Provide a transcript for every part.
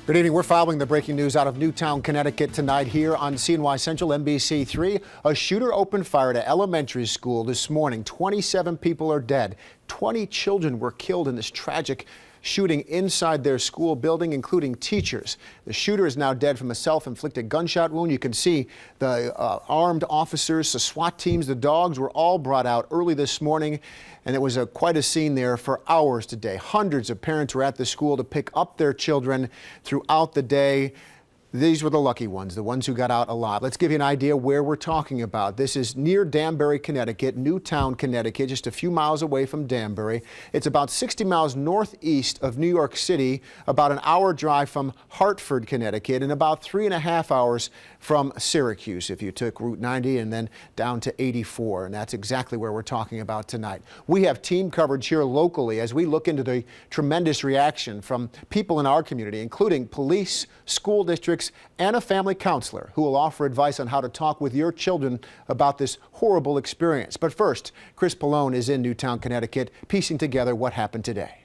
Good evening. We're following the breaking news out of Newtown, Connecticut tonight here on CNY Central NBC3. A shooter opened fire at an elementary school this morning. 27 people are dead. 20 children were killed in this tragic shooting inside their school building, including teachers. The shooter is now dead from a self-inflicted gunshot wound. You can see the armed officers, the SWAT teams, the dogs were all brought out early this morning, and it was quite a scene there for hours today. Hundreds of parents were at the school to pick up their children throughout the day. These were the lucky ones, the ones who got out alive. Let's give you an idea where we're talking about. This is near Danbury, Connecticut, Newtown, Connecticut, just a few miles away from Danbury. It's about 60 miles northeast of New York City, about an hour drive from Hartford, Connecticut, and about 3.5 hours from Syracuse if you took Route 90 and then down to 84. And that's exactly where we're talking about tonight. We have team coverage here locally as we look into the tremendous reaction from people in our community, including police, school districts, and a family counselor who will offer advice on how to talk with your children about this horrible experience. But first, Chris Pallone is in Newtown, Connecticut, piecing together what happened today.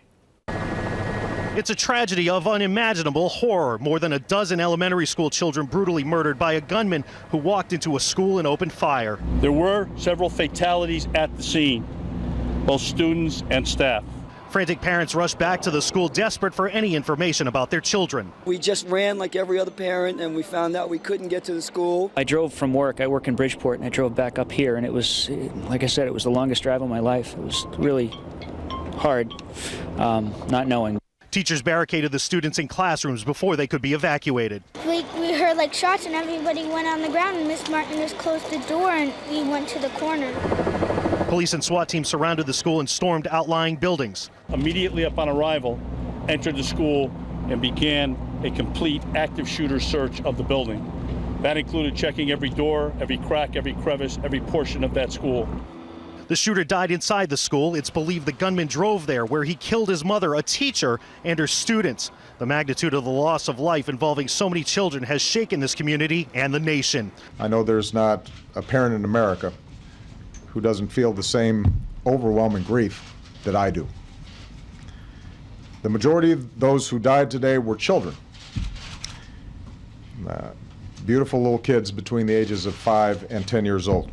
It's a tragedy of unimaginable horror. More than a dozen elementary school children brutally murdered by a gunman who walked into a school and opened fire. There were several fatalities at the scene, both students and staff. Frantic parents rushed back to the school, desperate for any information about their children. We just ran like every other parent, and we found out we couldn't get to the school. I drove from work. I work in Bridgeport, and I drove back up here, and it was, like I said, it was the longest drive of my life. It was really hard, not knowing. Teachers barricaded the students in classrooms before they could be evacuated. We heard like shots, and everybody went on the ground, and Miss Martin just closed the door, and we went to the corner. Police and SWAT teams surrounded the school and stormed outlying buildings. Immediately upon arrival, entered the school and began a complete active shooter search of the building. That included checking every door, every crack, every crevice, every portion of that school. The shooter died inside the school. It's believed the gunman drove there, where he killed his mother, a teacher, and her students. The magnitude of the loss of life involving so many children has shaken this community and the nation. I know there's not a parent in America who doesn't feel the same overwhelming grief that I do. The majority of those who died today were children. Beautiful little kids between the ages of 5 and 10 years old.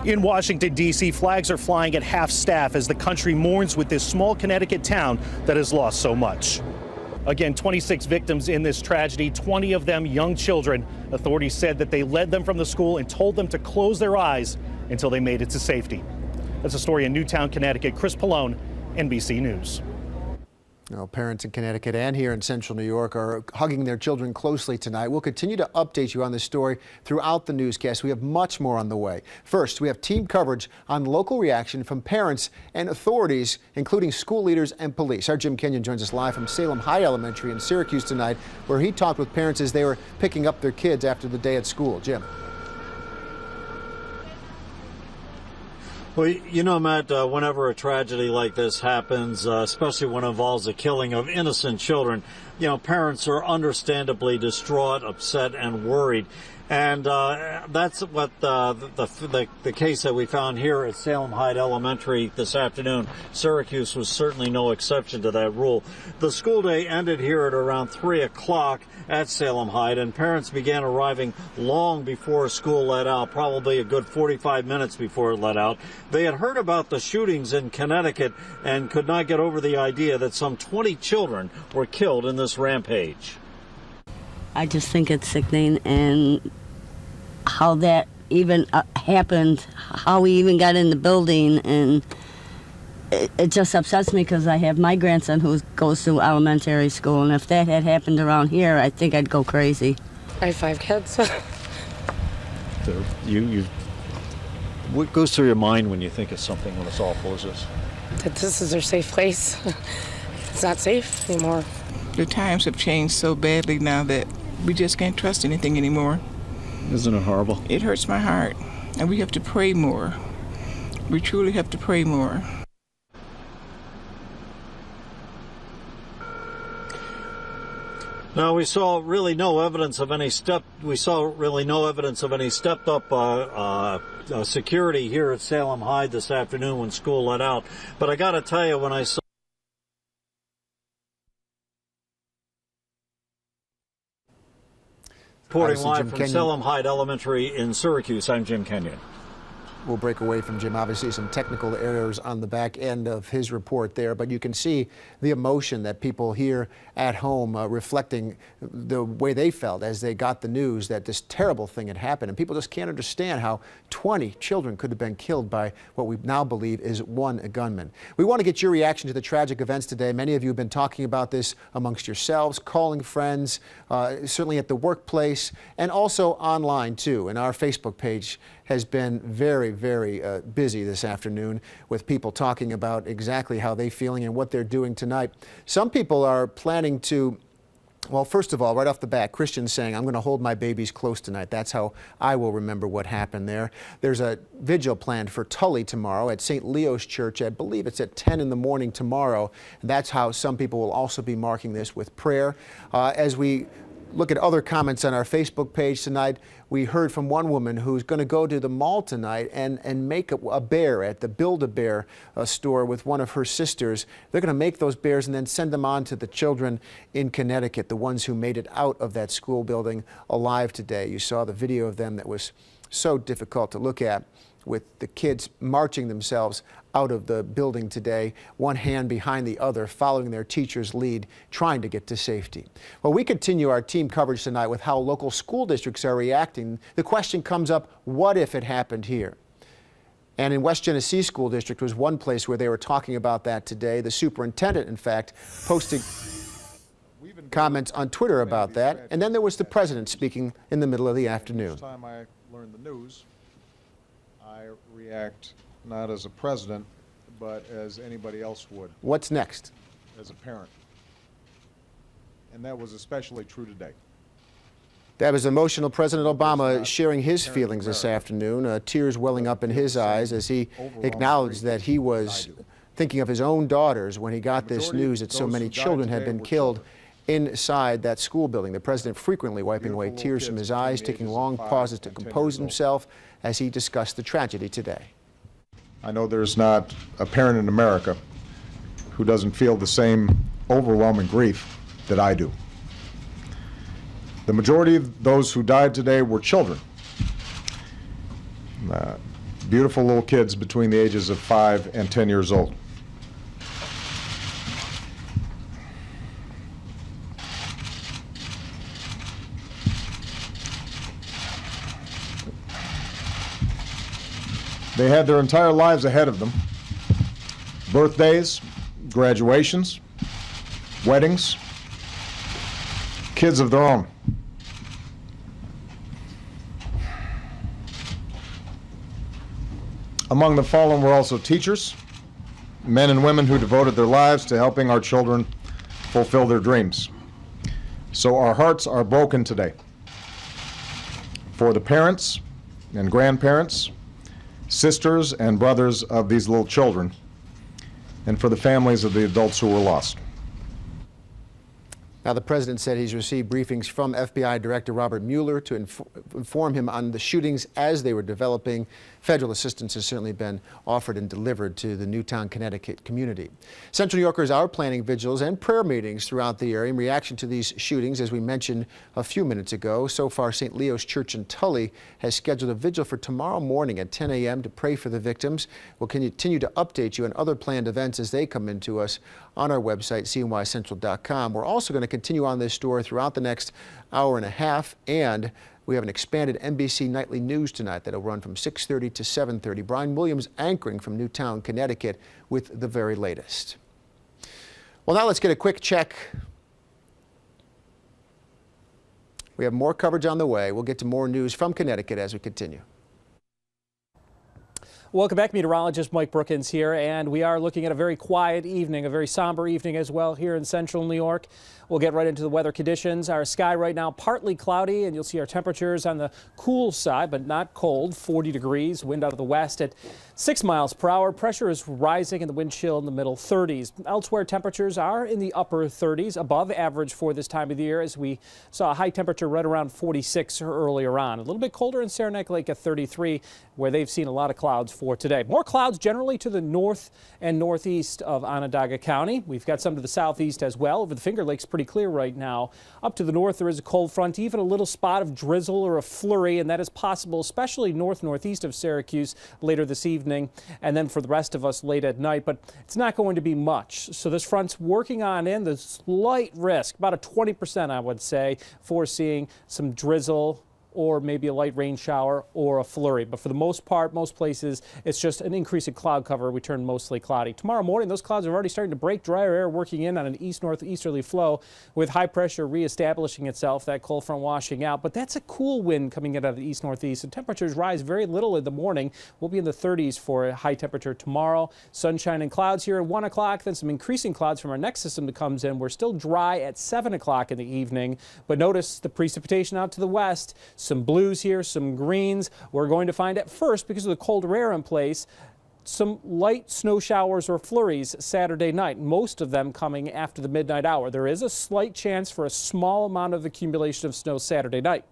In Washington, D.C., flags are flying at half staff as the country mourns with this small Connecticut town that has lost so much. Again, 26 victims in this tragedy, 20 of them young children. Authorities said that they led them from the school and told them to close their eyes until they made it to safety. That's a story in Newtown, Connecticut. Chris Pallone, NBC News. Well, parents in Connecticut and here in central New York are hugging their children closely tonight. We'll continue to update you on this story throughout the newscast. We have much more on the way. First, we have team coverage on local reaction from parents and authorities, including school leaders and police. Our Jim Kenyon joins us live from Salem High Elementary in Syracuse tonight, where he talked with parents as they were picking up their kids after the day at school. Jim. Well, you know, Matt, whenever a tragedy like this happens, especially when it involves the killing of innocent children, you know, parents are understandably distraught, upset, and worried. And that's what the case that we found here at Salem High Elementary this afternoon. Syracuse was certainly no exception to that rule. The school day ended here at around 3 o'clock at Salem High, and parents began arriving long before school let out, probably a good 45 minutes before it let out. They had heard about the shootings in Connecticut and could not get over the idea that some 20 children were killed in this rampage. I just think it's sickening, and how that even happened, how we even got in the building, and it just upsets me because I have my grandson who goes to elementary school, and if that had happened around here, I think I'd go crazy. I have 5 kids. What goes through your mind when you think of something as awful as this? That this is their safe place. It's not safe anymore. The times have changed so badly now that we just can't trust anything anymore. Isn't it horrible? It hurts my heart, and we have to pray more. We truly have to pray more. Now, we saw really no evidence of any stepped up security here at Salem High this afternoon when school let out. But I got to tell you, when I saw Reporting Obviously, live Jim from Kenyon. Salem Hyde Elementary in Syracuse, I'm Jim Kenyon. We'll break away from Jim. Obviously, some technical errors on the back end of his report there, but you can see the emotion that people here at home reflecting the way they felt as they got the news that this terrible thing had happened. And people just can't understand how 20 children could have been killed by what we now believe is one gunman. We want to get your reaction to the tragic events today. Many of you have been talking about this amongst yourselves, calling friends, certainly at the workplace, and also online too. And our Facebook page has been very, very busy this afternoon with people talking about exactly how they're feeling and what they're doing tonight. Some people are planning to, well, first of all, right off the bat, Christians saying, I'm going to hold my babies close tonight. That's how I will remember what happened there. There's a vigil planned for Tully tomorrow at St. Leo's Church. I believe it's at 10 in the morning tomorrow. And that's how some people will also be marking this with prayer. As we look at other comments on our Facebook page tonight, we heard from one woman who's going to go to the mall tonight and make a bear at the Build-A-Bear store with one of her sisters. They're going to make those bears and then send them on to the children in Connecticut, the ones who made it out of that school building alive today. You saw the video of them that was so difficult to look at, with the kids marching themselves out of the building today, one hand behind the other, following their teacher's lead, trying to get to safety. Well, we continue our team coverage tonight with how local school districts are reacting. The question comes up, what if it happened here? And in West Genesee School District was one place where they were talking about that today. The superintendent, in fact, posted comments on Twitter about that. And then there was the president speaking in the middle of the afternoon. Each time I learn the news, I react not as a president, but as anybody else would. What's next? As a parent. And that was especially true today. That was emotional President Obama sharing his feelings this afternoon, tears welling up in his eyes as he acknowledged that he was thinking of his own daughters when he got this news that so many children had been killed inside that school building. The president frequently wiping away tears from his eyes, taking long pauses to compose himself as he discussed the tragedy today. I know there's not a parent in America who doesn't feel the same overwhelming grief that I do. The majority of those who died today were children. Beautiful little kids between the ages of 5 and 10 years old. They had their entire lives ahead of them. Birthdays, graduations, weddings, kids of their own. Among the fallen were also teachers, men and women who devoted their lives to helping our children fulfill their dreams. So our hearts are broken today for the parents and grandparents, sisters and brothers of these little children, and for the families of the adults who were lost. Now, the president said he's received briefings from FBI Director Robert Mueller to inform him on the shootings as they were developing. Federal assistance has certainly been offered and delivered to the Newtown, Connecticut community. Central New Yorkers are planning vigils and prayer meetings throughout the area in reaction to these shootings, as we mentioned a few minutes ago. So far, St. Leo's Church in Tully has scheduled a vigil for tomorrow morning at 10 a.m. to pray for the victims. We'll continue to update you on other planned events as they come into us on our website, cnycentral.com. We're also going to continue on this story throughout the next hour and a half, and we have an expanded NBC Nightly News tonight that'll run from 6:30 to 7:30. Brian Williams anchoring from Newtown, Connecticut with the very latest. Well, now let's get a quick check. We have more coverage on the way. We'll get to more news from Connecticut as we continue. Welcome back. Meteorologist Mike Brookins here, and we are looking at a very quiet evening, a very somber evening as well here in central New York. We'll get right into the weather conditions. Our sky right now partly cloudy, and you'll see our temperatures on the cool side, but not cold, 40 degrees, wind out of the west at 6 miles per hour. Pressure is rising and the wind chill in the middle 30s. Elsewhere, temperatures are in the upper 30s, above average for this time of the year, as we saw a high temperature right around 46 earlier on. A little bit colder in Saranac Lake at 33, where they've seen a lot of clouds for today. More clouds generally to the north and northeast of Onondaga County. We've got some to the southeast as well. Over the Finger Lakes, pretty clear right now. Up to the north, there is a cold front, even a little spot of drizzle or a flurry, and that is possible, especially northeast of Syracuse later this evening, and then for the rest of us late at night. But it's not going to be much. So this front's working on in. The slight risk, about a 20%, I would say, for seeing some drizzle or maybe a light rain shower or a flurry. But for the most part, most places, it's just an increase in cloud cover. We turn mostly cloudy. Tomorrow morning, those clouds are already starting to break. Drier air working in on an east-northeasterly flow with high pressure reestablishing itself, that cold front washing out. But that's a cool wind coming in out of the east-northeast, and temperatures rise very little in the morning. We'll be in the 30s for a high temperature tomorrow. Sunshine and clouds here at 1 o'clock, then some increasing clouds from our next system that comes in. We're still dry at 7 o'clock in the evening, but notice the precipitation out to the west. Some blues here, some greens. We're going to find at first, because of the colder air in place, some light snow showers or flurries Saturday night, most of them coming after the midnight hour. There is a slight chance for a small amount of accumulation of snow Saturday night.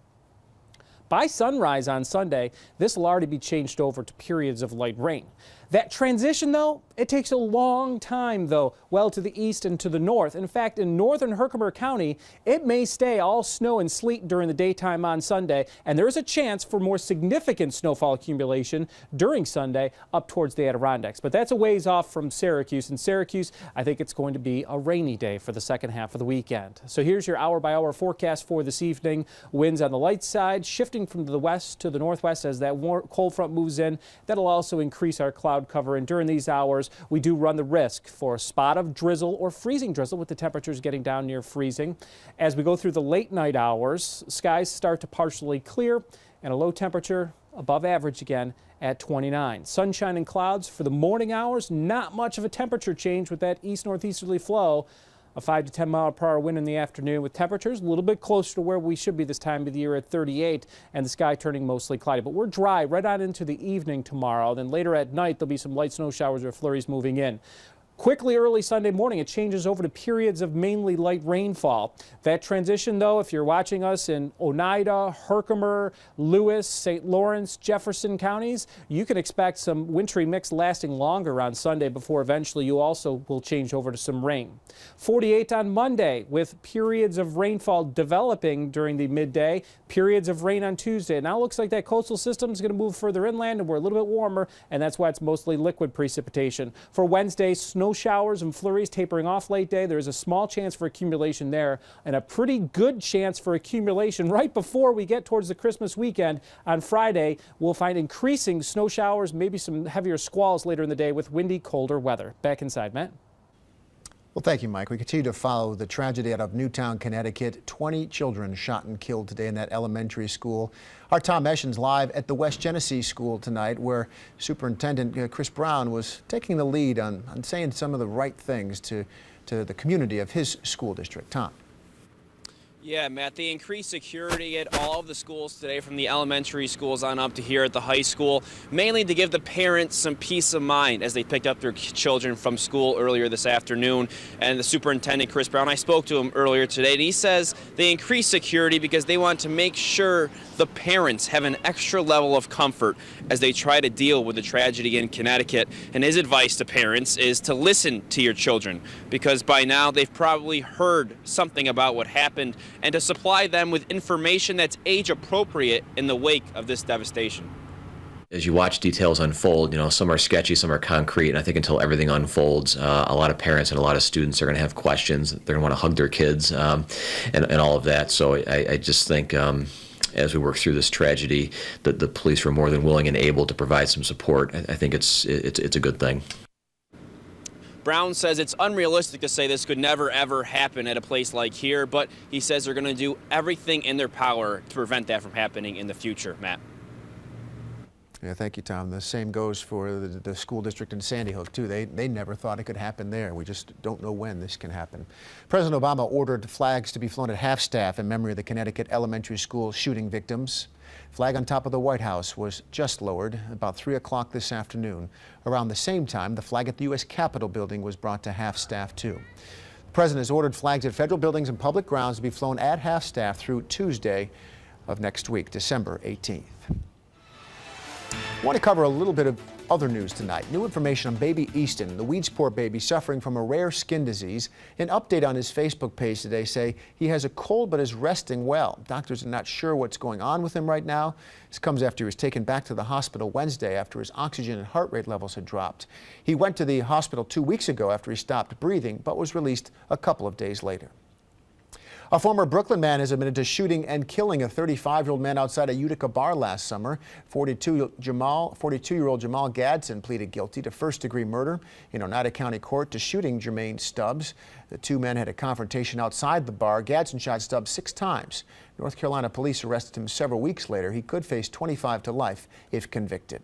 By sunrise on Sunday, this will already be changed over to periods of light rain. That transition, though, it takes a long time, though, well to the east and to the north. In fact, in northern Herkimer County, it may stay all snow and sleet during the daytime on Sunday, and there is a chance for more significant snowfall accumulation during Sunday up towards the Adirondacks. But that's a ways off from Syracuse. In Syracuse, I think it's going to be a rainy day for the second half of the weekend. So here's your hour-by-hour forecast for this evening. Winds on the light side, shifting from the west to the northwest as that cold front moves in. That'll also increase our cloud cover, and during these hours we do run the risk for a spot of drizzle or freezing drizzle, with the temperatures getting down near freezing. As we go through the late night hours, skies start to partially clear and a low temperature above average again at 29. Sunshine and clouds for the morning hours, not much of a temperature change with that east-northeasterly flow. A 5 to 10 mile per hour wind in the afternoon, with temperatures a little bit closer to where we should be this time of the year at 38, and the sky turning mostly cloudy. But we're dry right on into the evening tomorrow. Then later at night, there'll be some light snow showers or flurries moving in. Quickly early Sunday morning, it changes over to periods of mainly light rainfall. That transition, though, if you're watching us in Oneida, Herkimer, Lewis, St. Lawrence, Jefferson counties, you can expect some wintry mix lasting longer on Sunday before eventually you also will change over to some rain. 48 on Monday, with periods of rainfall developing during the midday, periods of rain on Tuesday. Now it looks like that coastal system is going to move further inland, and we're a little bit warmer, and that's why it's mostly liquid precipitation. For Wednesday, snow showers and flurries tapering off late day. There is a small chance for accumulation there, and a pretty good chance for accumulation right before we get towards the Christmas weekend. On Friday, we'll find increasing snow showers, maybe some heavier squalls later in the day with windy, colder weather. Back inside, Matt. Well, thank you, Mike. We continue to follow the tragedy out of Newtown, Connecticut. 20 children shot and killed today in that elementary school. Our Tom Eschen's live at the West Genesee School tonight, where Superintendent Chris Brown was taking the lead on saying some of the right things to the community of his school district. Tom. Yeah, Matt, they increased security at all of the schools today, from the elementary schools on up to here at the high school, mainly to give the parents some peace of mind as they picked up their children from school earlier this afternoon. And the superintendent, Chris Brown, I spoke to him earlier today, and he says they increased security because they want to make sure the parents have an extra level of comfort as they try to deal with the tragedy in Connecticut. And his advice to parents is to listen to your children, because by now they've probably heard something about what happened, and to supply them with information that's age appropriate in the wake of this devastation. As you watch details unfold, you know, some are sketchy, some are concrete, and I think until everything unfolds, a lot of parents and a lot of students are going to have questions. They're going to want to hug their kids and all of that. So I just think as we work through this tragedy, that the police were more than willing and able to provide some support. I think it's a good thing. Brown says it's unrealistic to say this could never, ever happen at a place like here, but he says they're going to do everything in their power to prevent that from happening in the future. Matt. Yeah, thank you, Tom. The same goes for the school district in Sandy Hook, too. They never thought it could happen there. We just don't know when this can happen. President Obama ordered flags to be flown at half-staff in memory of the Connecticut elementary school shooting victims. Flag on top of the White House was just lowered about 3 o'clock this afternoon. Around the same time, the flag at the U.S. Capitol building was brought to half-staff, too. The president has ordered flags at federal buildings and public grounds to be flown at half-staff through Tuesday of next week, December 18th. I want to cover a little bit of other news tonight. New information on baby Easton, the Weedsport baby suffering from a rare skin disease. An update on his Facebook page today say he has a cold but is resting well. Doctors are not sure what's going on with him right now. This comes after he was taken back to the hospital Wednesday after his oxygen and heart rate levels had dropped. He went to the hospital 2 weeks ago after he stopped breathing, but was released a couple of days later. A former Brooklyn man has admitted to shooting and killing a 35-year-old man outside a Utica bar last summer. 42-year-old Jamal Gadsden pleaded guilty to first-degree murder in Oneida County Court to shooting Jermaine Stubbs. The two men had a confrontation outside the bar. Gadsden shot Stubbs 6 times. North Carolina police arrested him several weeks later. He could face 25 to life if convicted.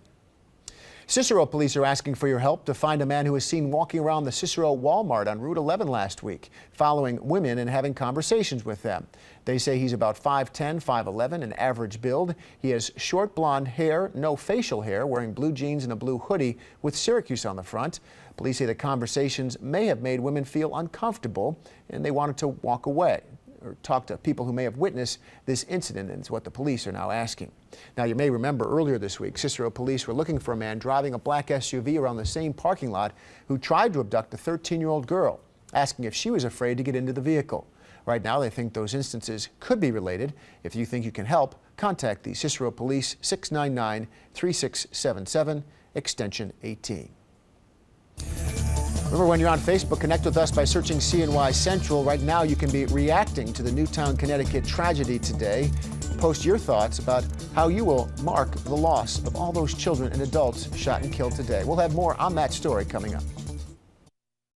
Cicero police are asking for your help to find a man who was seen walking around the Cicero Walmart on Route 11 last week, following women and having conversations with them. They say he's about 5'10", 5'11", an average build. He has short blonde hair, no facial hair, wearing blue jeans and a blue hoodie with Syracuse on the front. Police say the conversations may have made women feel uncomfortable and they wanted to walk away or talk to people who may have witnessed this incident, and it's what the police are now asking. Now, you may remember earlier this week, Cicero police were looking for a man driving a black SUV around the same parking lot who tried to abduct a 13-year-old girl, asking if she was afraid to get into the vehicle. Right now, they think those instances could be related. If you think you can help, contact the Cicero Police 699-3677, extension 18. Remember, when you're on Facebook, connect with us by searching CNY Central. Right now, you can be reacting to the Newtown, Connecticut tragedy today. Post your thoughts about how you will mark the loss of all those children and adults shot and killed today. We'll have more on that story coming up.